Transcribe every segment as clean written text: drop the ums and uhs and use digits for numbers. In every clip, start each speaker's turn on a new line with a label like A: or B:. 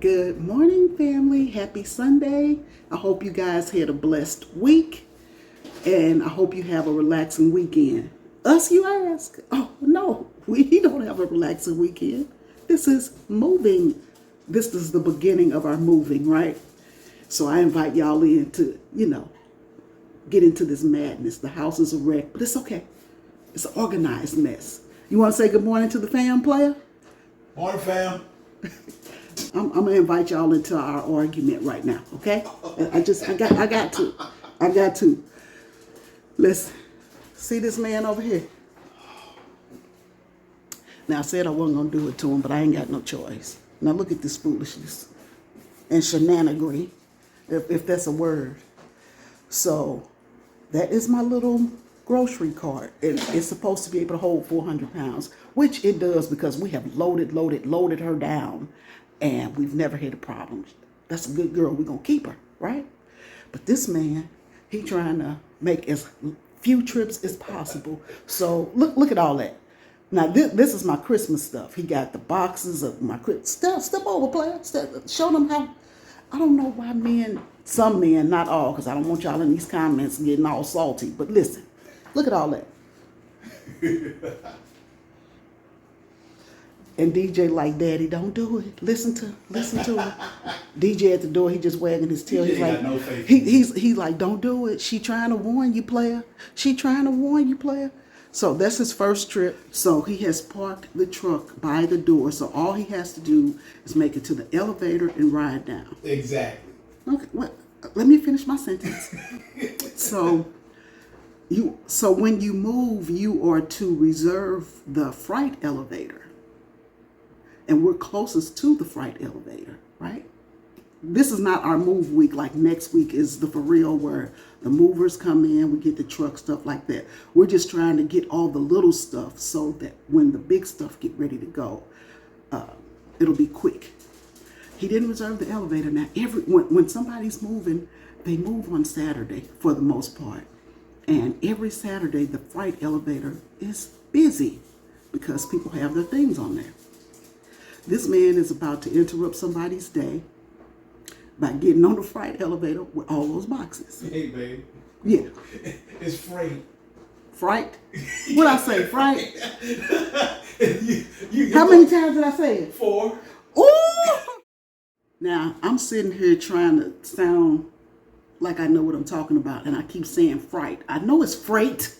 A: Good morning, family. Happy Sunday. I hope you guys had a blessed week, and I hope you have a relaxing weekend. Us, you ask? Oh, no, we don't have a relaxing weekend. This is moving. This is the beginning of our moving, right? So I invite y'all in to, get into this madness. The house is a wreck, but it's okay. It's an organized mess. You want to say good morning to the fam, player?
B: Morning, fam.
A: I'm gonna invite y'all into our argument right now, okay? I got to. Let's see this man over here. Now I said I wasn't gonna do it to him, but I ain't got no choice. Now look at this foolishness and shenanigans, if that's a word. So that is my little grocery cart. It's supposed to be able to hold 400 pounds, which it does because we have loaded her down, and we've never had a problem. That's a good girl. We're going to keep her, right? But this man, he trying to make as few trips as possible. So look at all that. Now, this is my Christmas stuff. He got the boxes of my Christmas. Step over, player. Show them how. I don't know why some men, not all, because I don't want y'all in these comments getting all salty. But listen, look at all that. And DJ like, Daddy, don't do it. Listen to him. DJ at the door, he just wagging his tail. He's like, no faith. He's like, don't do it. She trying to warn you, player. So that's his first trip. So he has parked the truck by the door. So all he has to do is make it to the elevator and ride down.
B: Exactly.
A: Okay, let me finish my sentence. So when you move, you are to reserve the freight elevator. And we're closest to the freight elevator, right? This is not our move week. Like next week is the for real where the movers come in, we get the truck, stuff like that. We're just trying to get all the little stuff so that when the big stuff get ready to go, it'll be quick. He didn't reserve the elevator. Now, when somebody's moving, they move on Saturday for the most part. And every Saturday, the freight elevator is busy because people have their things on there. This man is about to interrupt somebody's day by getting on the freight elevator with all those boxes.
B: Hey, babe.
A: Yeah.
B: It's freight.
A: Freight? What'd I say? Freight?
B: You
A: How many times did I say it?
B: 4.
A: Ooh! Now, I'm sitting here trying to sound like I know what I'm talking about, and I keep saying freight. I know it's freight.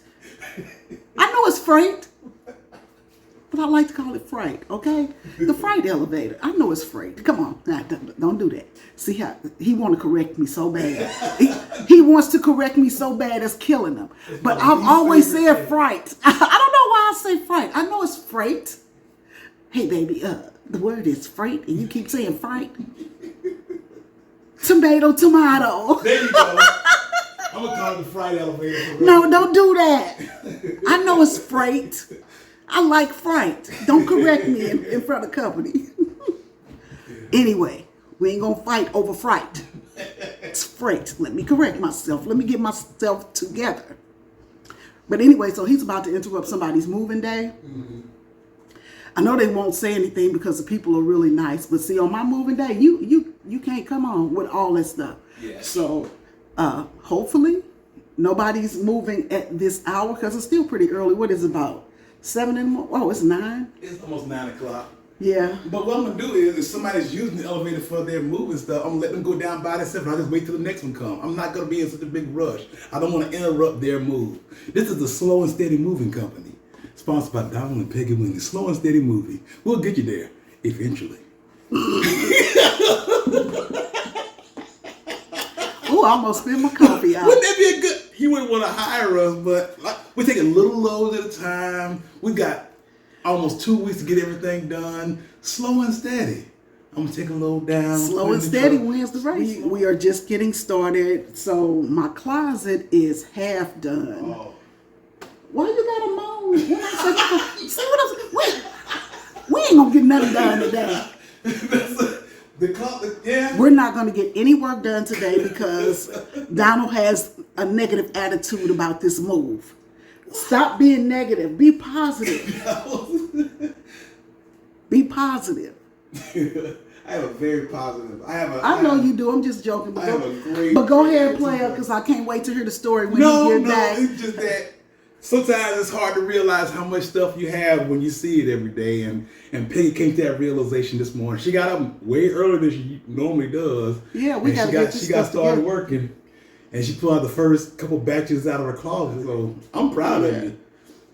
A: But I like to call it freight, okay? The freight elevator. I know it's freight. Come on. Nah, don't do that. See how he want to correct me so bad. He wants to correct me so bad it's killing him. But I've always said freight. I don't know why I say freight. I know it's freight. Hey, baby, the word is freight, and you keep saying freight. Tomato.
B: There you go. I'm going to call it the freight elevator.
A: No, don't do that. I know it's freight. I like freight. Don't correct me in front of company. Anyway, we ain't going to fight over freight. It's freight. Let me correct myself. Let me get myself together. But anyway, so he's about to interrupt somebody's moving day. Mm-hmm. I know they won't say anything because the people are really nice. But see, on my moving day, you can't come on with all that stuff.
B: Yes.
A: So hopefully nobody's moving at this hour because it's still pretty early. What is it about? 7 in the morning? Oh, it's 9?
B: It's almost 9 o'clock.
A: Yeah.
B: But what I'm going to do is, if somebody's using the elevator for their moving stuff, I'm going to let them go down by themselves. I'll just wait till the next one comes. I'm not going to be in such a big rush. I don't want to interrupt their move. This is the Slow and Steady Moving Company, sponsored by Donald and Peggy Winnie. Slow and Steady Moving. We'll get you there, eventually.
A: Oh, I almost spilled my coffee out.
B: Wouldn't that be a good... He wouldn't want to hire us, but we're taking little loads at a time. We got almost 2 weeks to get everything done. Slow and steady. I'm going to take a load down.
A: Slow and steady wins the race. We are just getting started. So my closet is half done. Oh. Why you got to moan? See what I'm saying? We ain't going to get nothing done today.
B: Yeah.
A: We're not going to get any work done today because Donald has a negative attitude about this move. Stop being negative. Be positive. Be positive.
B: I have a very positive.
A: I know you do. I'm just joking. But
B: I have a great.
A: but go ahead and play up because I can't wait to hear the story when
B: No,
A: you get back.
B: it's just that sometimes it's hard to realize how much stuff you have when you see it every day. And Peggy came to that realization this morning. She got up way earlier than she normally does.
A: Yeah, we got to get this
B: She got
A: stuff
B: started
A: together.
B: working, and she pulled out the first couple batches out of her closet. So I'm proud of you.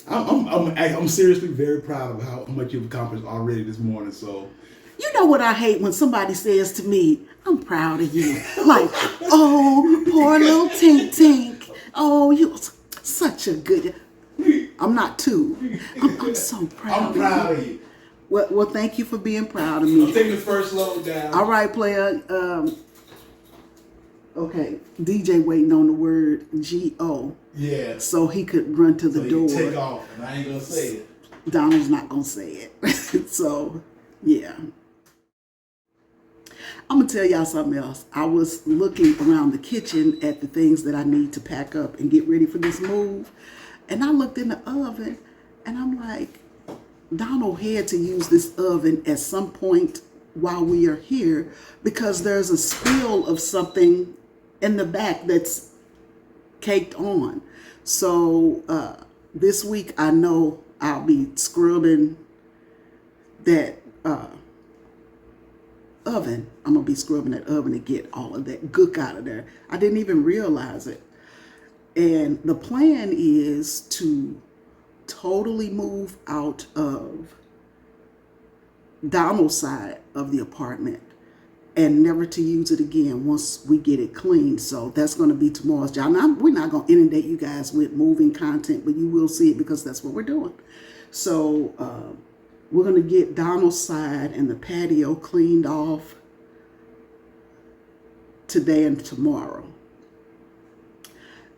B: I'm seriously very proud of how much you've accomplished already this morning. So.
A: You know what I hate when somebody says to me, I'm proud of you. Like, oh, poor little Tink Tink. Oh, you such a good. I'm not too. I'm so proud
B: I'm proud of you.
A: Well, thank you for being proud of
B: I'm
A: me.
B: taking the first load down.
A: All right, player. Okay, DJ waiting on the word G-O.
B: Yeah.
A: So he could run to the door.
B: Take off, and I ain't gonna say it.
A: Donald's not gonna say it. So, yeah. I'm gonna tell y'all something else. I was looking around the kitchen at the things that I need to pack up and get ready for this move. And I looked in the oven and I'm like, Donald had to use this oven at some point while we are here because there's a spill of something in the back that's caked on. So this week I know I'll be scrubbing that oven. I'm gonna be scrubbing that oven to get all of that gook out of there. I didn't even realize it. And the plan is to totally move out of Donald's side of the apartment and never to use it again once we get it clean. So that's going to be tomorrow's job. Now, we're not going to inundate you guys with moving content, but you will see it because that's what we're doing. So we're going to get Donald's side and the patio cleaned off today and tomorrow.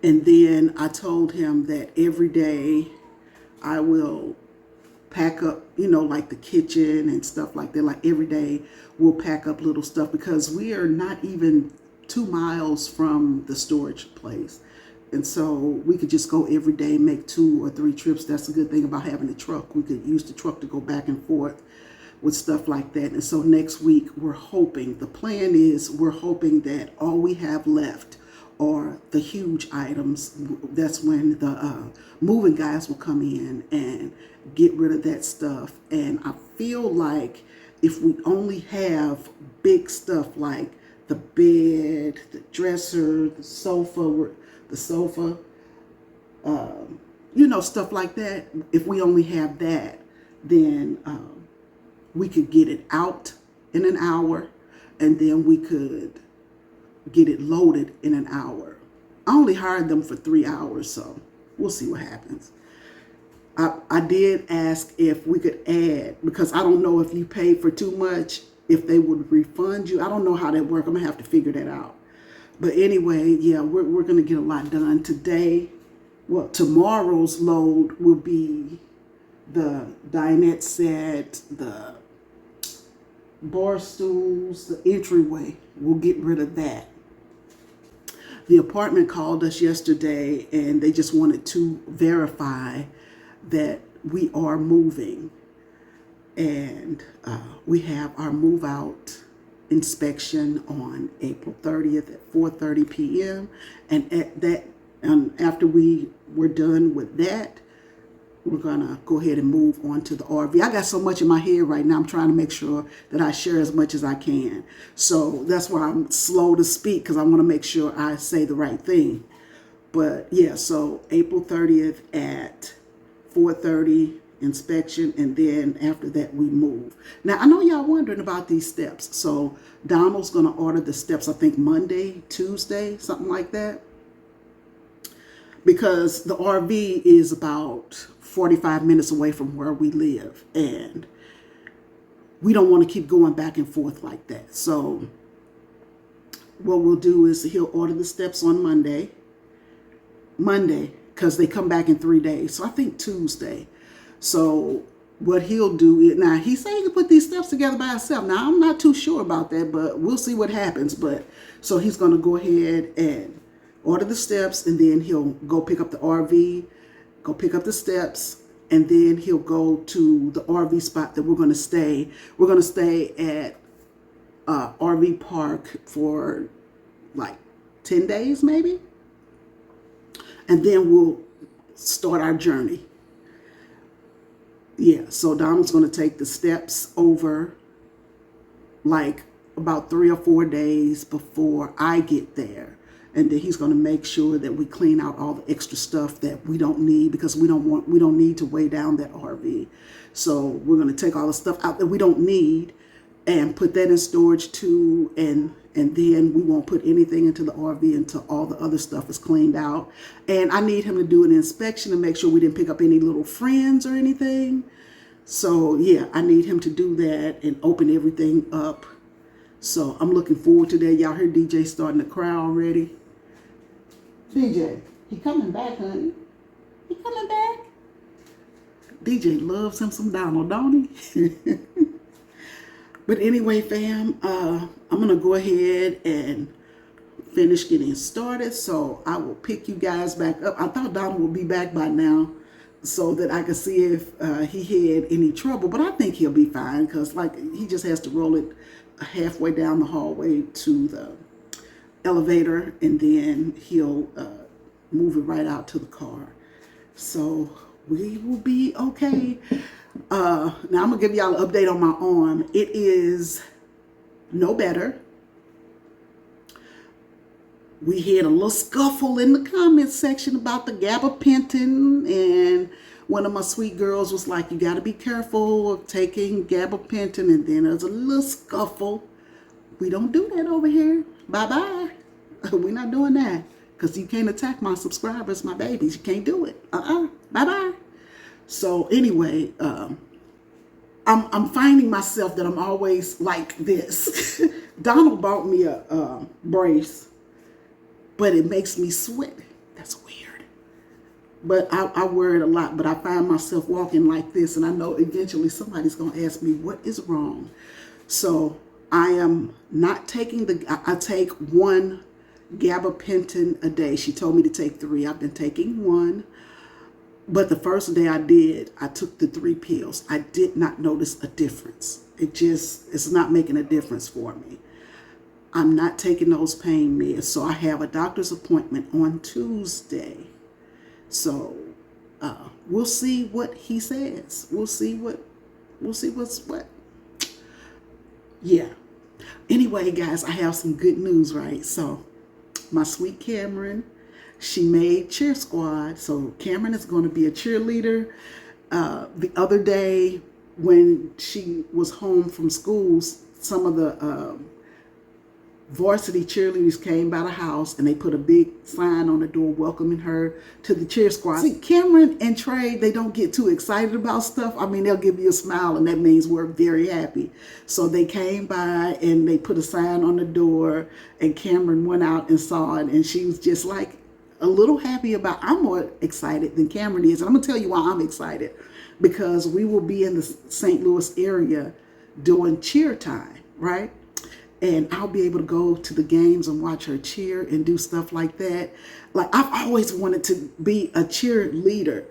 A: And then I told him that every day I will pack up, like the kitchen and stuff like that. Like every day we'll pack up little stuff because we are not even 2 miles from the storage place. And so we could just go every day, make 2 or 3 trips. That's the good thing about having a truck. We could use the truck to go back and forth with stuff like that. And so next week the plan is we're hoping that all we have left are the huge items. That's when the moving guys will come in and get rid of that stuff. And I feel like if we only have big stuff like the bed, the dresser, the sofa, stuff like that, if we only have that, then we could get it out in an hour and then we could get it loaded in an hour. I only hired them for 3 hours, so we'll see what happens. I did ask if we could add, because I don't know if you paid for too much, if they would refund you. I don't know how that works. I'm going to have to figure that out. But anyway, yeah, we're going to get a lot done today. Well, tomorrow's load will be the dinette set, the bar stools, the entryway. We'll get rid of that. The apartment called us yesterday and they just wanted to verify that we are moving. And we have our move out inspection on April 30th at 4:30 p.m. And after we were done with that, we're gonna go ahead and move on to the RV. I got so much in my head right now. I'm trying to make sure that I share as much as I can. So that's why I'm slow to speak, because I want to make sure I say the right thing. But yeah, so April 30th at 4:30 inspection, and then after that we move. Now I know y'all wondering about these steps. So Donald's gonna order the steps, I think Monday, Tuesday, something like that. Because the RV is about 45 minutes away from where we live. And we don't want to keep going back and forth like that. So what we'll do is he'll order the steps on Monday, because they come back in 3 days. So I think Tuesday. So what he'll do is, now he said he can put these steps together by himself. Now I'm not too sure about that, but we'll see what happens. But so he's going to go ahead and order the steps, and then he'll go pick up the RV, go pick up the steps, and then he'll go to the RV spot that we're going to stay. We're going to stay at RV park for like 10 days maybe. And then we'll start our journey. Yeah, so Donald's going to take the steps over like about 3 or 4 days before I get there. And then he's going to make sure that we clean out all the extra stuff that we don't need, because we don't need to weigh down that RV. So we're going to take all the stuff out that we don't need and put that in storage too. And then we won't put anything into the RV until all the other stuff is cleaned out. And I need him to do an inspection to make sure we didn't pick up any little friends or anything. So yeah, I need him to do that and open everything up. So I'm looking forward to that. Y'all heard DJ starting to cry already. DJ, he coming back, honey. He coming back. DJ loves him some Donald, don't he? But anyway, fam, I'm going to go ahead and finish getting started. So I will pick you guys back up. I thought Donald would be back by now so that I could see if he had any trouble. But I think he'll be fine, because like he just has to roll it halfway down the hallway to the elevator, and then he'll move it right out to the car. So we will be okay. Now I'm gonna give y'all an update on my arm. It is no better. We had a little scuffle in the comments section about the gabapentin, and one of my sweet girls was like, you got to be careful of taking gabapentin, and then there's a little scuffle. We don't do that over here. Bye-bye. We're not doing that, because you can't attack my subscribers, my babies. You can't do it. Bye-bye. So anyway, I'm finding myself that I'm always like this. Donald bought me a brace, but it makes me sweat. That's weird. But I wear it a lot, but I find myself walking like this, and I know eventually somebody's going to ask me, what is wrong? So I am not taking I take 1 gabapentin a day. She told me to take 3. I've been taking 1. But the first day I did, I took the 3 pills. I did not notice a difference. It's not making a difference for me. I'm not taking those pain meds. So I have a doctor's appointment on Tuesday. So we'll see what he says. We'll see what's what. Yeah. Anyway, guys, I have some good news, right? So my sweet Cameron, she made cheer squad. So Cameron is going to be a cheerleader. The other day when she was home from school, some of the varsity cheerleaders came by the house, and they put a big sign on the door welcoming her to the cheer squad. See, Cameron and Trey, they don't get too excited about stuff. I mean, they'll give you a smile, and that means we're very happy. So they came by, and they put a sign on the door, and Cameron went out and saw it, and she was just like a little happy about. I'm more excited than Cameron is, and I'm gonna tell you why I'm excited. Because we will be in the St. Louis area doing cheer time, right? And I'll be able to go to the games and watch her cheer and do stuff like that. Like, I've always wanted to be a cheerleader,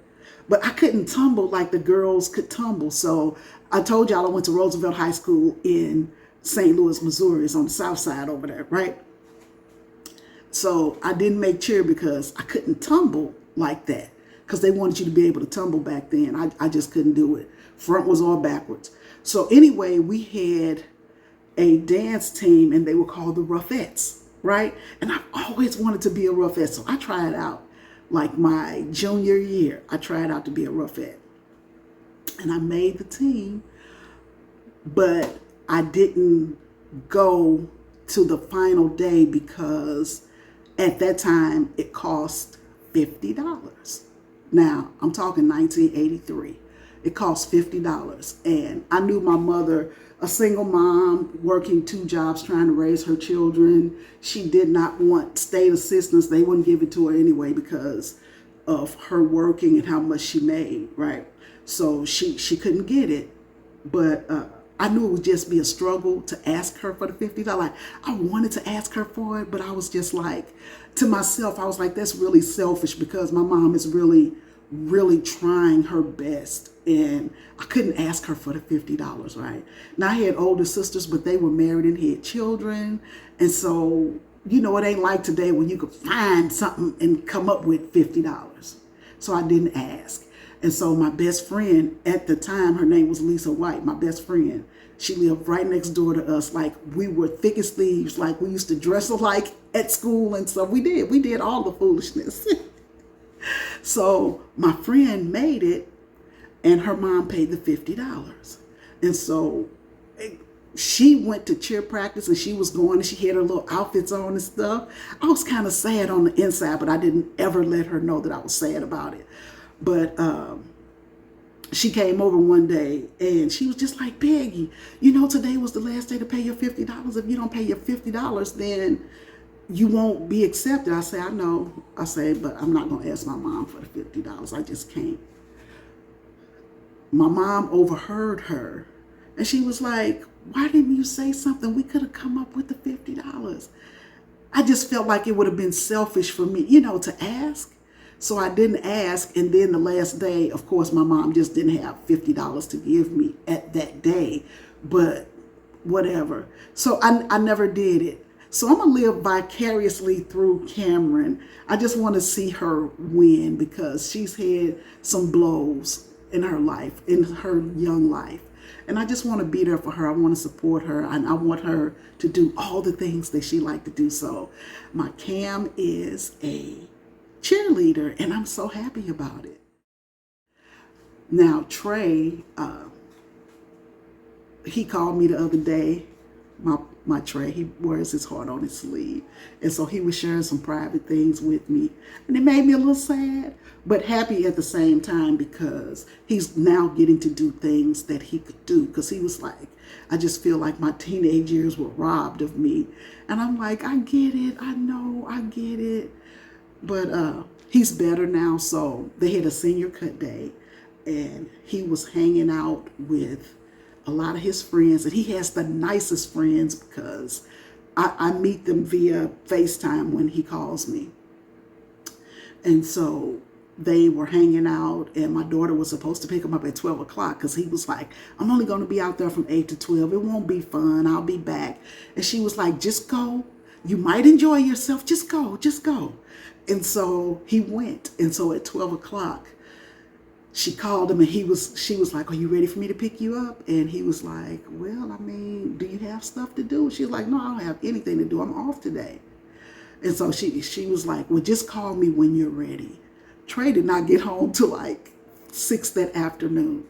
A: but I couldn't tumble like the girls could tumble. So I told y'all I went to Roosevelt High School in St. Louis, Missouri. It's on the south side over there, right? So I didn't make cheer because I couldn't tumble like that, because they wanted you to be able to tumble back then. I just couldn't do it. Front was all backwards. So anyway, we had a dance team, and they were called the Ruffettes, right? And I've always wanted to be a Ruffette, so I tried out. Like my junior year, I tried out to be a Ruffette, and I made the team, but I didn't go to the final day because at that time it cost $50. Now, I'm talking 1983. It cost $50, and I knew my mother, a single mom working 2 jobs trying to raise her children. She did not want state assistance. They wouldn't give it to her anyway because of her working and how much she made, right? So she couldn't get it. But I knew it would just be a struggle to ask her for the $50. Like, I wanted to ask her for it, but I was just like, to myself, I was like, that's really selfish, because my mom is really really trying her best. And I couldn't ask her for the $50, right? Now, I had older sisters, but they were married and had children. And so, you know, it ain't like today when you could find something and come up with $50. So I didn't ask. And so my best friend at the time, her name was Lisa White, my best friend. She lived right next door to us. Like, we were thick as thieves. Like, we used to dress alike at school and stuff. We did all the foolishness. So my friend made it, and her mom paid the $50. And so she went to cheer practice, and she was going, and she had her little outfits on and stuff. I was kind of sad on the inside, but I didn't ever let her know that I was sad about it. But she came over one day, and she was just like, Peggy, you know, today was the last day to pay your $50. If you don't pay your $50, then you won't be accepted. I say, I know. I say, but I'm not going to ask my mom for the $50. I just can't. My mom overheard her, and she was like, why didn't you say something? We could have come up with the $50. I just felt like it would have been selfish for me, you know, to ask. So I didn't ask. And then the last day, of course, my mom just didn't have $50 to give me at that day. But whatever. So I never did it. So I'm going to live vicariously through Cameron. I just want to see her win, because she's had some blows in her life, in her young life. And I just want to be there for her. I want to support her. And I want her to do all the things that she liked to do. So my Cam is a cheerleader, and I'm so happy about it. Now, Trey, he called me the other day. My Trey, he wears his heart on his sleeve. And so he was sharing some private things with me. And it made me a little sad, but happy at the same time, because he's now getting to do things that he could do. Because he was like, I just feel like my teenage years were robbed of me. And I'm like, I get it. I know, I get it. But he's better now. So they had a senior cut day, and he was hanging out with a lot of his friends, and he has the nicest friends, because I meet them via FaceTime when he calls me. And so they were hanging out, and my daughter was supposed to pick him up at 12 o'clock, because he was like, I'm only going to be out there from 8 to 12. It won't be fun. I'll be back. And she was like, just go. You might enjoy yourself. Just go. Just go. And so he went. And so at 12 o'clock, she called him, and she was like, are you ready for me to pick you up? And he was like, well, I mean, do you have stuff to do? She was like, no, I don't have anything to do. I'm off today. And so she was like, well, just call me when you're ready. Trey did not get home till like 6 that afternoon.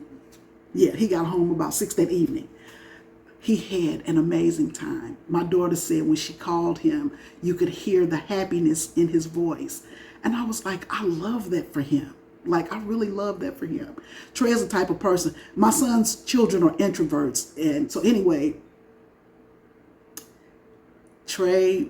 A: Yeah, he got home about 6 that evening. He had an amazing time. My daughter said when she called him, you could hear the happiness in his voice. And I was like, I love that for him. Like, I really love that for him. Trey is the type of person. My son's children are introverts. And so anyway, Trey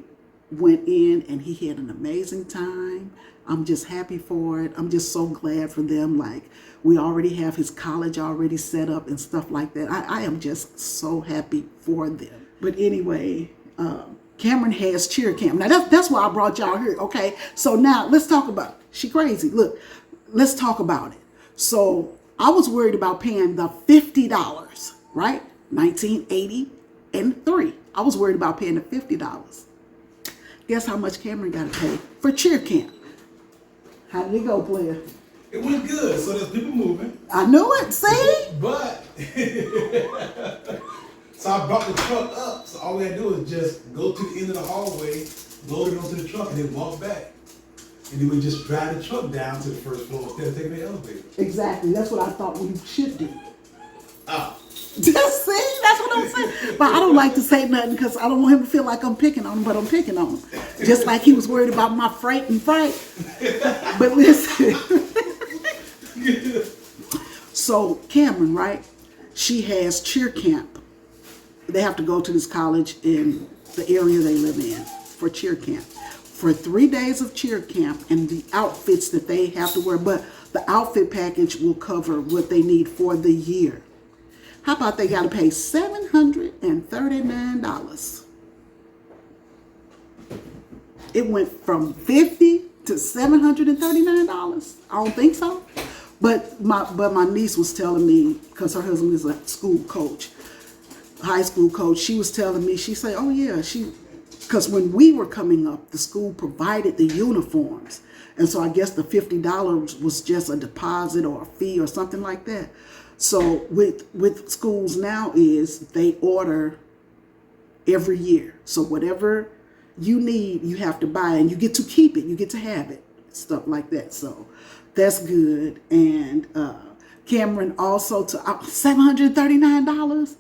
A: went in, and he had an amazing time. I'm just happy for it. I'm just so glad for them. Like, we already have his college already set up and stuff like that. I am just so happy for them. But anyway, Cameron has cheer camp. Now, that's why I brought y'all here, okay? So now, let's talk about it. She crazy. Look. Let's talk about it. So I was worried about paying the $50, right? 1983. I was worried about paying the $50. Guess how much Cameron got to pay for cheer camp? How did it go, player?
B: It went good. So there's people moving.
A: I knew it. See?
B: But so I brought the truck up. So all we had to do is just go to the end of the hallway, load it onto the truck, and then walk back. And then we just drive the truck down to the first floor instead of taking the elevator.
A: Exactly. That's what I thought we should do.
B: Oh.
A: See? That's what I'm saying. But I don't like to say nothing, because I don't want him to feel like I'm picking on him, but I'm picking on him. Just like he was worried about my freight and fright. But listen. So Cameron, right? She has cheer camp. They have to go to this college in the area they live in for cheer camp. For 3 days of cheer camp, and the outfits that they have to wear. But the outfit package will cover what they need for the year. How about they got to pay $739? It went from $50 to to $739. I don't think so. But my niece was telling me, because her husband is a school coach, high school coach. She was telling me, she said, "Oh yeah, because when we were coming up, the school provided the uniforms, and so I guess the $50 was just a deposit or a fee or something like that." So with schools now is they order every year. So whatever you need, you have to buy, and you get to keep it. You get to have it, stuff like that. So that's good. And Cameron also to $739.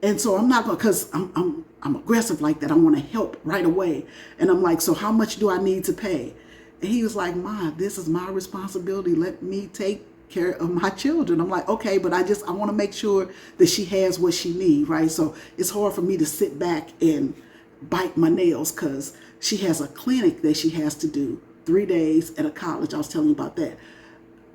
A: And so I'm not gonna, because I'm aggressive like that. I want to help right away. And I'm like, so how much do I need to pay? And he was like, "Ma, this is my responsibility. Let me take care of my children." I'm like, okay, but I want to make sure that she has what she needs, right? So it's hard for me to sit back and bite my nails, because she has a clinic that she has to do 3 days at a college. I was telling you about that.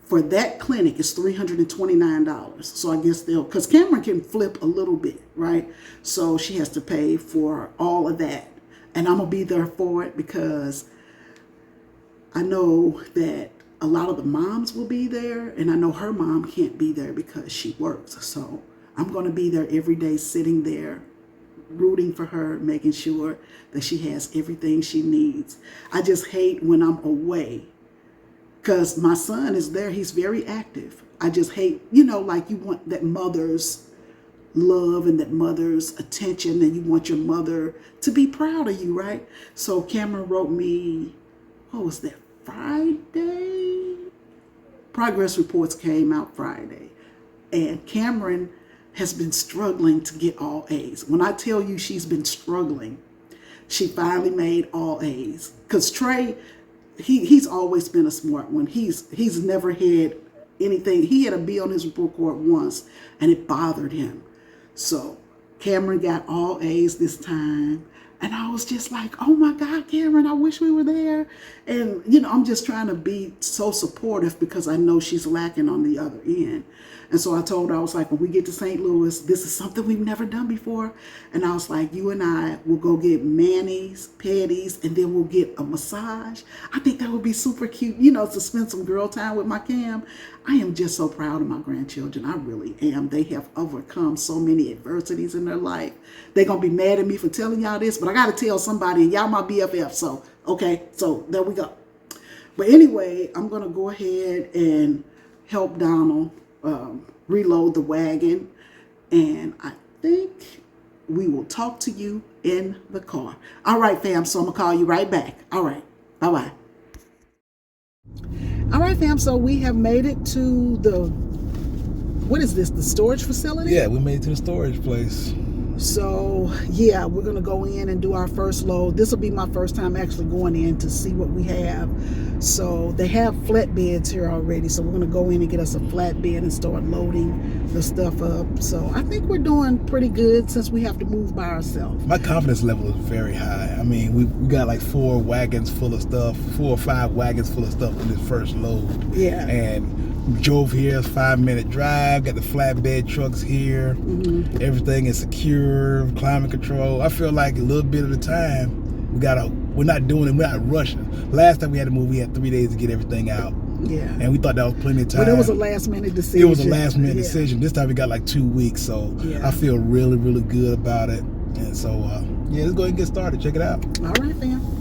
A: For that clinic, it's $329. So I guess because Cameron can flip a little bit, right? So she has to pay for all of that. And I'm going to be there for it, because I know that a lot of the moms will be there, and I know her mom can't be there because she works. So I'm going to be there every day, sitting there, rooting for her, making sure that she has everything she needs. I just hate when I'm away, because my son is there. He's very active. I just hate, like, you want that mother's love and that mother's attention, and you want your mother to be proud of you, right? So Cameron wrote me, what was that, Friday? Progress reports came out Friday. And Cameron has been struggling to get all A's. When I tell you she's been struggling, she finally made all A's. Because Trey, he's always been a smart one. He's never had anything. He had a B on his report card once, and it bothered him. So Cameron got all A's this time. And I was just like, oh my God, Cameron, I wish we were there. And, I'm just trying to be so supportive, because I know she's lacking on the other end. And so I told her, I was like, when we get to St. Louis, this is something we've never done before. And I was like, you and I will go get manis, petties, and then we'll get a massage. I think that would be super cute, to spend some girl time with my Cam. I am just so proud of my grandchildren. I really am. They have overcome so many adversities in their life. They're going to be mad at me for telling y'all this, but I got to tell somebody, and y'all my BFF. So, okay, so there we go. But anyway, I'm going to go ahead and help Donald reload the wagon. And I think we will talk to you in the car. All right, fam. So I'm going to call you right back. All right. Bye-bye. All right, fam. So we have made it to what is this? The storage facility?
B: Yeah, we made it to the storage place.
A: So, yeah, we're going to go in and do our first load. This will be my first time actually going in to see what we have. So they have flatbeds here already. So we're going to go in and get us a flatbed and start loading the stuff up. So I think we're doing pretty good since we have to move by ourselves.
B: My confidence level is very high. I mean, we got like 4 wagons full of stuff, 4 or 5 wagons full of stuff in this first load.
A: Yeah.
B: And we drove here, it's a 5-minute drive, got the flatbed trucks here. Mm-hmm. Everything is secure, climate control. I feel like a little bit of the time, we're not doing it, we're not rushing. Last time we had to move, we had 3 days to get everything out. Yeah. And we thought that was plenty of time.
A: But it was a last minute decision.
B: It was a last minute decision. This time we got like 2 weeks, so I feel really, really good about it. And so, let's go ahead and get started. Check it out.
A: All right, fam.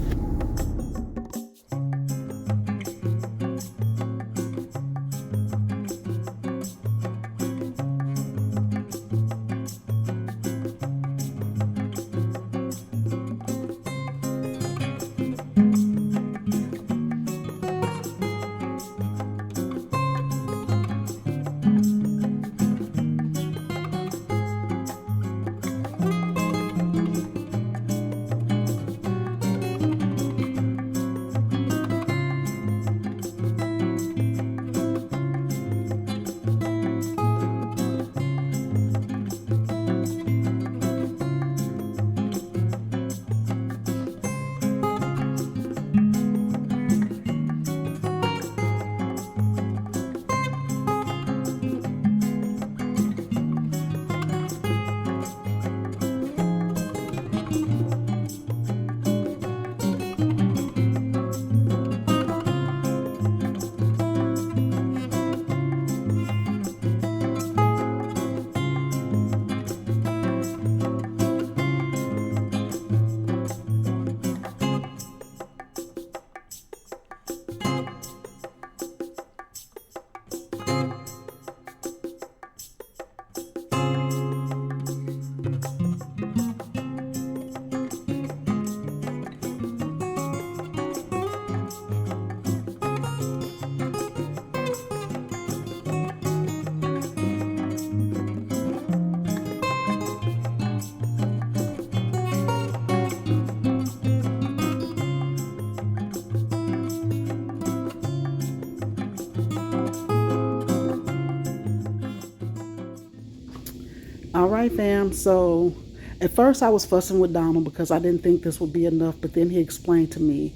A: All right, fam. So at first I was fussing with Donald because I didn't think this would be enough, but then he explained to me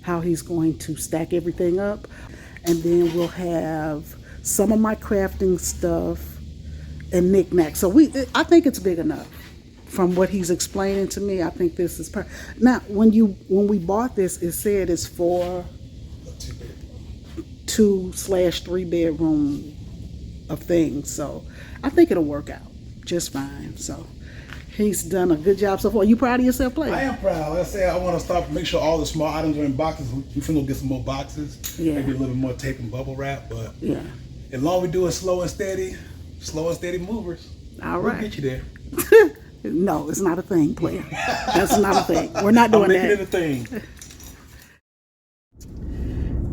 A: how he's going to stack everything up. And then we'll have some of my crafting stuff and knickknacks. So I think it's big enough. From what he's explaining to me, I think this is now when we bought this, it said it's for 2/3 bedroom of things. So I think it'll work out just fine. So he's done a good job so far. You proud of yourself, Clay?
B: I am proud. Like I say, I want to start make sure all the small items are in boxes. We finna go get some more boxes.
A: Yeah.
B: Maybe a little bit more tape and bubble wrap. But
A: Yeah.
B: as long as we do it slow and steady movers.
A: All
B: We'll
A: right.
B: get you there.
A: No, it's not a thing, player. That's not a thing. We're not doing
B: I'm making
A: that.
B: it a thing.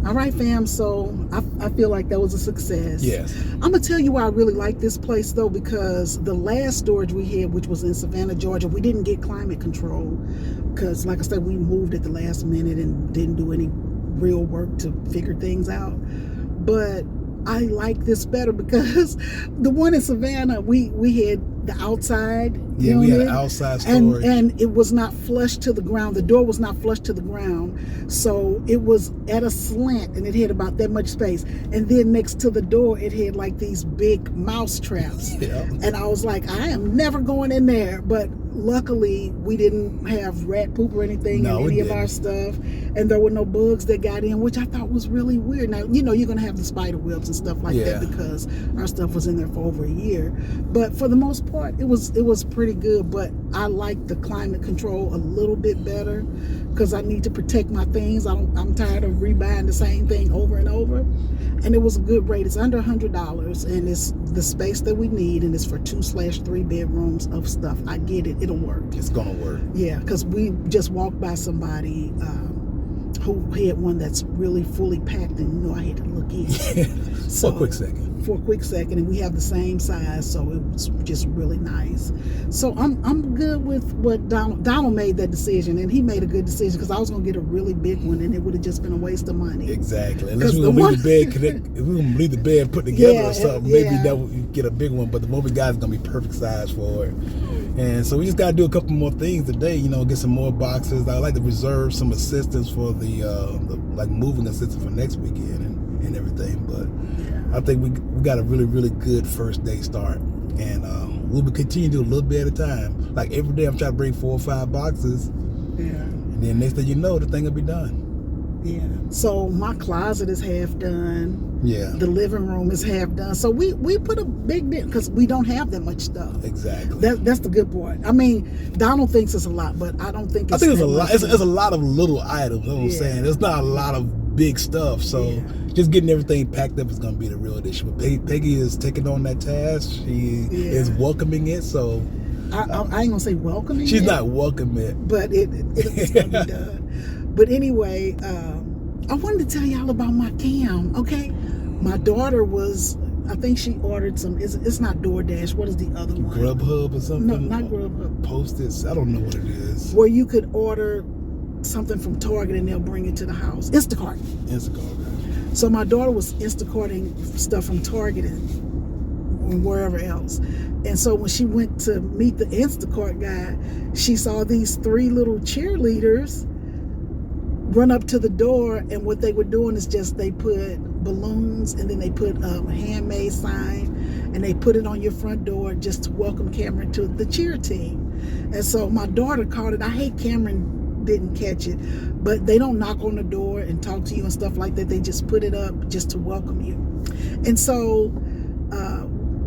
A: All right, fam. So I feel like that was a success.
B: Yes.
A: I'm gonna tell you why I really like this place though, because the last storage we had, which was in Savannah, Georgia, we didn't get climate control because, like I said, we moved at the last minute and didn't do any real work to figure things out. But I like this better because the one in Savannah, we had the outside
B: Yeah, we had
A: unit,
B: outside storage.
A: and it was not flush to the ground. The door was not flush to the ground, so it was at a slant, and it had about that much space. And then next to the door, it had like these big mouse traps.
B: Yeah.
A: And I was like, I am never going in there. But luckily, we didn't have rat poop or anything
B: No,
A: in
B: we
A: any of
B: didn't.
A: our stuff, and there were no bugs that got in, which I thought was really weird. Now, you know, you're gonna have the spider webs and stuff like
B: Yeah.
A: that because our stuff was in there for over a year. But for the most part, it was pretty good. But I like the climate control a little bit better because I need to protect my things. I'm tired of rebuying the same thing over and over. And it was a good rate. It's under $100, and it's the space that we need, and it's for 2/3 bedrooms of stuff. I get it. It'll work.
B: It's gonna work.
A: Yeah, because we just walked by somebody who had one that's really fully packed, and you know I had to look in.
B: For a quick second.
A: For a quick second, and we have the same size, so it was just really nice. So I'm good with what Donald made that decision, and he made a good decision because I was gonna get a really big one, and it would have just been a waste of money.
B: Exactly. Unless
A: 'Cause
B: we're gonna leave the bed connect, if we're gonna leave the bed put together
A: Yeah,
B: or something,
A: yeah.
B: maybe that we get a big one. But the one we got is gonna be perfect size for it. And so we just gotta do a couple more things today. You know, get some more boxes. I like to reserve some assistance for the like moving assistance for next weekend and everything. But I think we got a really, really good first day start, and we'll continue to do a little bit at a time. Like every day, I'm trying to bring 4 or 5 boxes,
A: Yeah.
B: and then next thing you know, the thing will be done.
A: Yeah. So my closet is half done.
B: Yeah,
A: The living room is half done. So we put a big dent because we don't have that much stuff.
B: exactly.
A: That's the good part. I mean, Donald thinks it's a lot, but I don't think it's.
B: I think it's a
A: that
B: lot.
A: much.
B: It's a lot of little items. You know what I'm
A: Yeah.
B: saying? There's not a lot of big stuff. So
A: Yeah.
B: just getting everything packed up is going to be the real issue. But Peggy is taking on that task. She
A: Yeah.
B: is welcoming it. So
A: I ain't gonna say welcoming.
B: she's
A: it,
B: not welcoming it.
A: but it's gonna be done. But anyway, I wanted to tell y'all about my cam. Okay, my daughter was. I think she ordered some. It's not DoorDash. What is the other one?
B: Grubhub or something?
A: No, not Grubhub.
B: Post-its. I don't know what it is.
A: Where you could order something from Target and they'll bring it to the house. Instacart.
B: Instacart.
A: So my daughter was Instacarting stuff from Target and wherever else. And so when she went to meet the Instacart guy, she saw these 3 little cheerleaders run up to the door, and what they were doing is just they put balloons and then they put a handmade sign and they put it on your front door just to welcome Cameron to the cheer team. And so my daughter caught it. I hate Cameron didn't catch it, but they don't knock on the door and talk to you and stuff like that. They just put it up just to welcome you. And so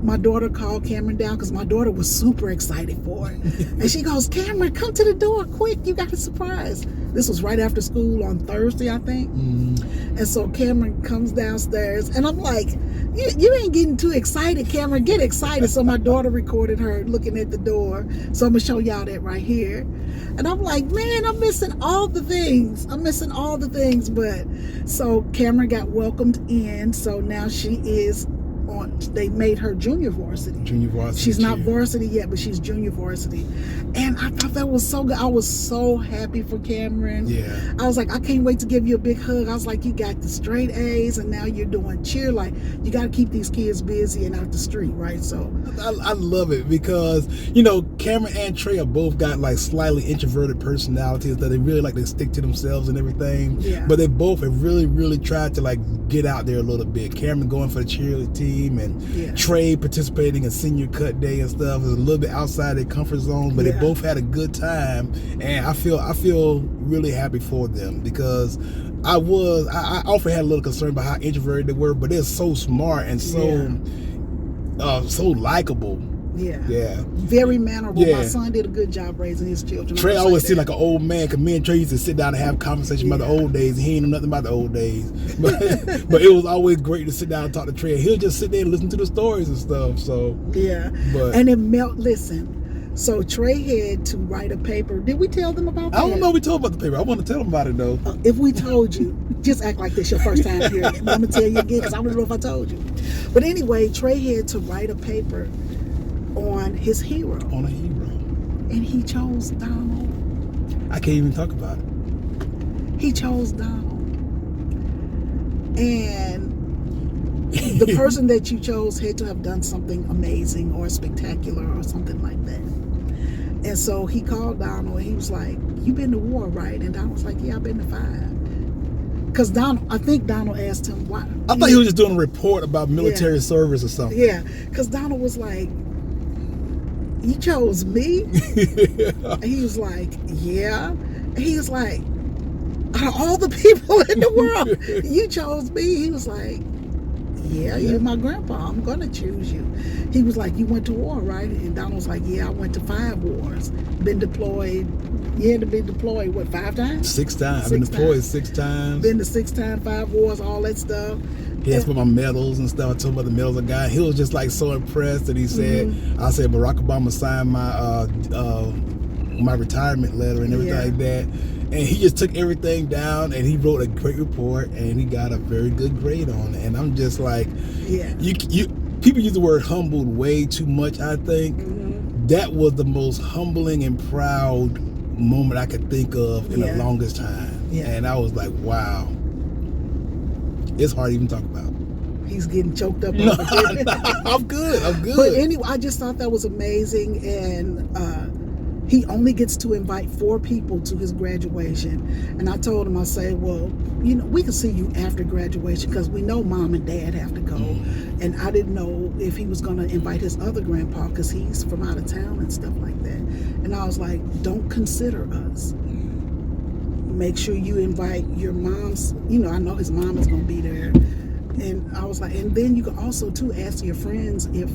A: my daughter called Cameron down because my daughter was super excited for it. And she goes, Cameron, come to the door quick. You got a surprise. This was right after school on Thursday, I think. And so Cameron comes downstairs and I'm like, you ain't getting too excited, Cameron. Get excited. So my daughter recorded her looking at the door. So I'm going to show y'all that right here. And I'm like, man, I'm missing all the things. But so Cameron got welcomed in. So now she is they made her junior varsity.
B: Junior varsity.
A: She's not varsity yet, but she's junior varsity. And I thought that was so good. I was so happy for Cameron.
B: Yeah.
A: I was like, I can't wait to give you a big hug. I was like, you got the straight A's and now you're doing cheer. Like, you got to keep these kids busy and out the street, right? So
B: I love it because, Cameron and Trey are both got like slightly introverted personalities that they really like to stick to themselves and everything.
A: Yeah.
B: But they both have really, really tried to like get out there a little bit. Cameron going for the cheerleading team and Trey participating in senior cut day and stuff is a little bit outside their comfort zone, but they both had a good time, and I feel really happy for them because I often had a little concern about how introverted they were, but they're so smart and so likable. Yeah.
A: Very mannerable. My son did a good job raising his children.
B: Trey always seemed like an old man, because me and Trey used to sit down and have conversation about the old days, and he ain't know nothing about the old days. But it was always great to sit down and talk to Trey. He'll just sit there and listen to the stories and stuff. So
A: and it listen. So Trey had to write a paper. Did we tell them about that?
B: I don't know if we told about the paper. I want to tell them about it though.
A: If we told you, just act like this your first time hearing it. I'm going to tell you again because I don't know if I told you. But anyway, Trey had to write a paper on his hero.
B: On a hero.
A: And he chose Donald.
B: I can't even talk about it.
A: He chose Donald. And the person that you chose had to have done something amazing or spectacular or something like that. And so he called Donald and he was like, you been to war, right? And Donald was like, yeah, I've been to 5. Because I think Donald asked him why.
B: I thought he was just doing a report about military service or something.
A: Yeah, because Donald was like, you chose me? And he was like, yeah. And he was like, out of all the people in the world, you chose me? He was like, yeah, you're my grandpa. I'm going to choose you. He was like, you went to war, right? And Donald was like, yeah, I went to 5 wars. Been deployed. You had to be deployed, what, 5 times?
B: 6 times. I've been deployed 6 times.
A: Been to 6 times, 5 wars, all that stuff.
B: He asked for my medals and stuff. I told him about the medals I got. He was just like so impressed that he said, I said Barack Obama signed my retirement letter and everything like that. And he just took everything down and he wrote a great report and he got a very good grade on it. And I'm just like, people use the word humbled way too much, I think. That was the most humbling and proud moment I could think of in the longest time. And I was like, wow. It's hard to even talk about.
A: He's getting choked up.
B: No, I'm good.
A: But anyway, I just thought that was amazing. And he only gets to invite 4 people to his graduation. And I told him, I say, well, we can see you after graduation because we know mom and dad have to go. And I didn't know if he was going to invite his other grandpa because he's from out of town and stuff like that. And I was like, don't consider us. Make sure you invite your mom's, I know his mom is going to be there. And I was like, and then you can also too ask your friends if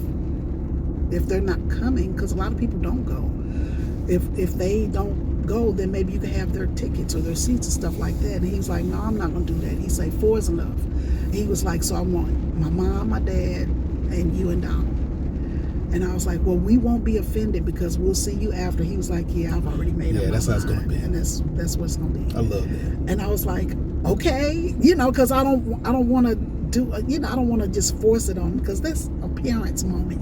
A: they're not coming, because a lot of people don't go. If they don't go, then maybe you can have their tickets or their seats and stuff like that. And he was like, no, I'm not going to do that. He said 4 is enough. He was like, so I want my mom, my dad, and you and Donald. And I was like, well, we won't be offended because we'll see you after. He was like, yeah, I've already made up my mind.
B: That's how it's going to be.
A: And that's what it's going to be.
B: I love that.
A: And I was like, okay, because I don't want to do, I don't want to just force it on him because that's a parent's moment,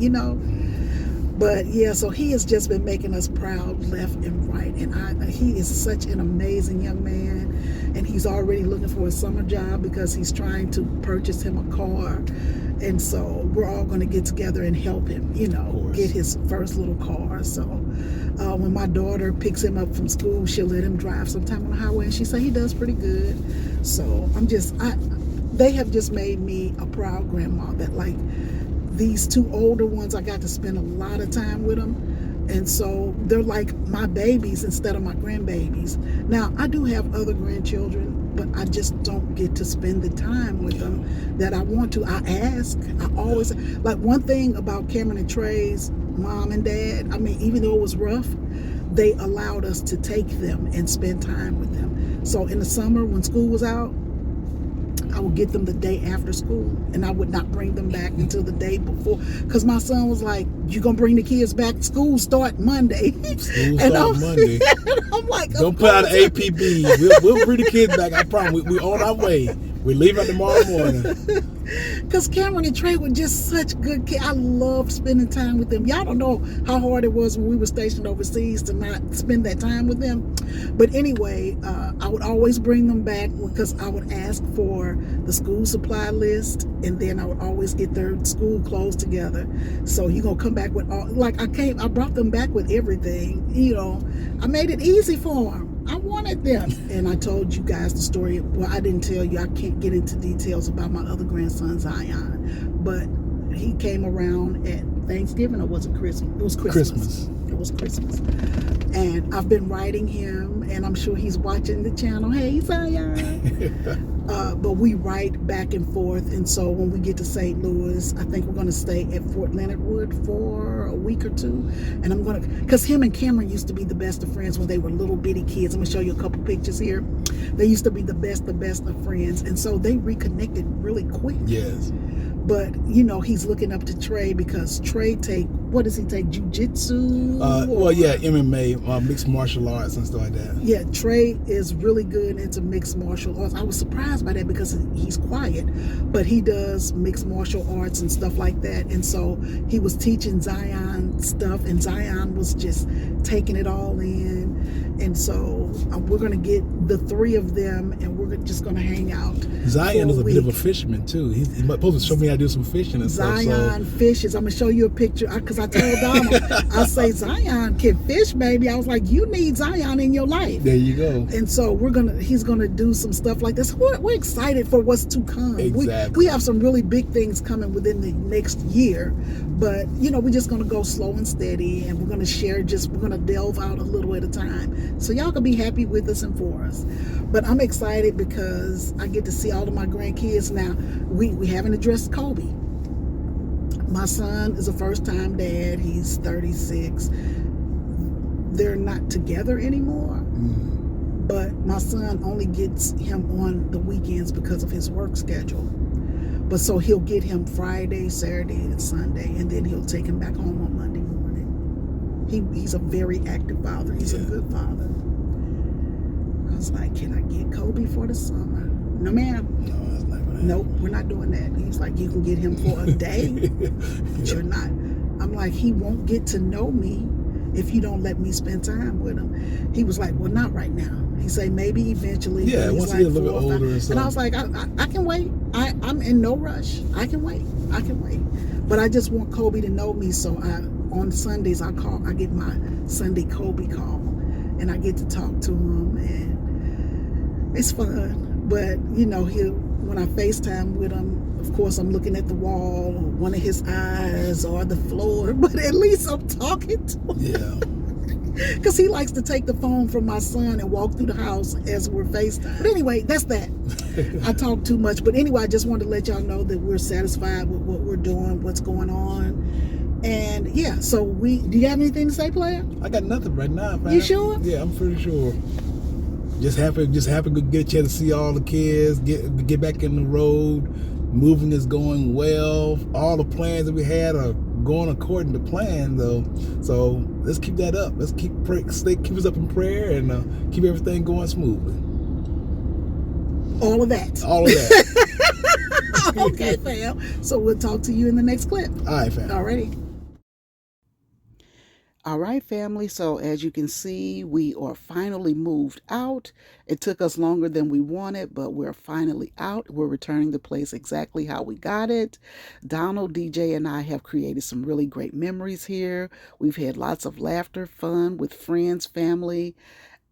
A: But yeah, so he has just been making us proud left and right. And he is such an amazing young man. And he's already looking for a summer job because he's trying to purchase him a car. And so we're all going to get together and help him, get his first little car. So when my daughter picks him up from school, she'll let him drive sometime on the highway. And she said he does pretty good. So they have just made me a proud grandma that like, these 2 older ones, I got to spend a lot of time with them. And so they're like my babies instead of my grandbabies. Now, I do have other grandchildren, but I just don't get to spend the time with them that I want to. I ask. I always, like one thing about Cameron and Trey's mom and dad, even though it was rough, they allowed us to take them and spend time with them. So in the summer when school was out, I would get them the day after school, and I would not bring them back until the day before. Because my son was like, you going to bring the kids back? School start Monday.
B: Monday.
A: I'm like,
B: don't put out an APB. We'll bring the kids back. I promise. We're on our way. We leave out tomorrow morning.
A: Because Cameron and Trey were just such good kids. I loved spending time with them. Y'all don't know how hard it was when we were stationed overseas to not spend that time with them. But anyway, I would always bring them back because I would ask for the school supply list, and then I would always get their school clothes together. So you're going to come back with all, like I brought them back with everything. You know, I made it easy for them. I wanted them. And I told you guys the story. Well, I didn't tell you. I can't get into details about my other grandson, Zion. But he came around at Thanksgiving, or was it Christmas? It was Christmas. It was Christmas. And I've been writing him, and I'm sure he's watching the channel. Hey, Zion. But we write back and forth. And so when we get to St. Louis, I think we're going to stay at Fort Leonard Wood for a week or two. And I'm going to, because him and Cameron used to be the best of friends when they were little bitty kids. I'm going to show you a couple pictures here. They used to be the best of friends. And so they reconnected really quick.
B: Yes.
A: But, you know, he's looking up to Trey because Trey what does he take, jiu-jitsu?
B: Well, yeah, MMA, mixed martial arts and stuff like that.
A: Yeah, Trey is really good into mixed martial arts. I was surprised by that because he's quiet, but he does mixed martial arts and stuff like that. And so he was teaching Zion stuff, and Zion was just taking it all in. And so we're going to get the three of them, and we're just going to hang out.
B: Zion is a bit of a fisherman, too. He's supposed to show me how to do some fishing and
A: Zion
B: stuff. Zion
A: fishes. I'm going to show you a picture because I told Donald, I say, Zion can fish, baby. I was like, you need Zion in your life.
B: There you go.
A: And so he's going to do some stuff like this. We're excited for what's to come.
B: Exactly.
A: We have some really big things coming within the next year. But, you know, we're just going to go slow and steady, and we're going to share we're going to delve out a little at a time. So y'all can be happy with us and for us. But I'm excited because I get to see all of my grandkids now. We haven't addressed Kobe. My son is a first-time dad. He's 36. They're not together anymore.
B: Mm.
A: But my son only gets him on the weekends because of his work schedule. But so he'll get him Friday, Saturday, and Sunday, and then he'll take him back home on Monday morning. He's a very active father. He's a good father. I was like, can I get Kobe for the summer? No, ma'am.
B: No, that's not gonna happen.
A: Nope, we're not doing that. He's like, you can get him for a day, but you're not. I'm like, he won't get to know me if you don't let me spend time with him. He was like, well, not right now. He said, maybe eventually.
B: Yeah,
A: he's
B: once
A: like
B: he gets a little bit older and stuff.
A: And I was like, I can wait. I'm in no rush. I can wait. But I just want Kobe to know me, so on Sundays I get my Sunday Kobe call, and I get to talk to him, and it's fun. But, you know, when I FaceTime with him, of course, I'm looking at the wall, or one of his eyes, or the floor. But at least I'm talking to him.
B: Yeah.
A: Because he likes to take the phone from my son and walk through the house as we're FaceTime. But anyway, that's that. I talk too much. But anyway, I just wanted to let y'all know that we're satisfied with what we're doing, what's going on. And yeah, so do you have anything to say, player?
B: I got nothing right now, man.
A: You sure?
B: Yeah, I'm pretty sure. Just happy to get a chance to see all the kids, get back in the road. Moving is going well. All the plans that we had are going according to plan, though. So let's keep that up. Let's keep us up in prayer, and keep everything going smoothly.
A: All of that.
B: All of that.
A: Okay, fam. So we'll talk to you in the next clip.
B: All right, fam.
A: Alrighty. All right, family. So as you can see, we are finally moved out. It took us longer than we wanted, but we're finally out. We're returning the place exactly how we got it. Donald, DJ, and I have created some really great memories here. We've had lots of laughter, fun with friends, family,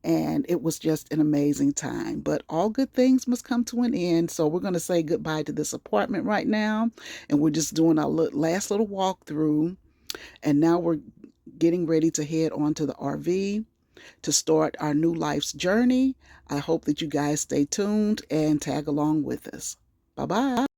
A: and it was just an amazing time. But all good things must come to an end. So we're going to say goodbye to this apartment right now, and we're just doing our last little walkthrough. And now we're getting ready to head on to the RV to start our new life's journey. I hope that you guys stay tuned and tag along with us. Bye-bye.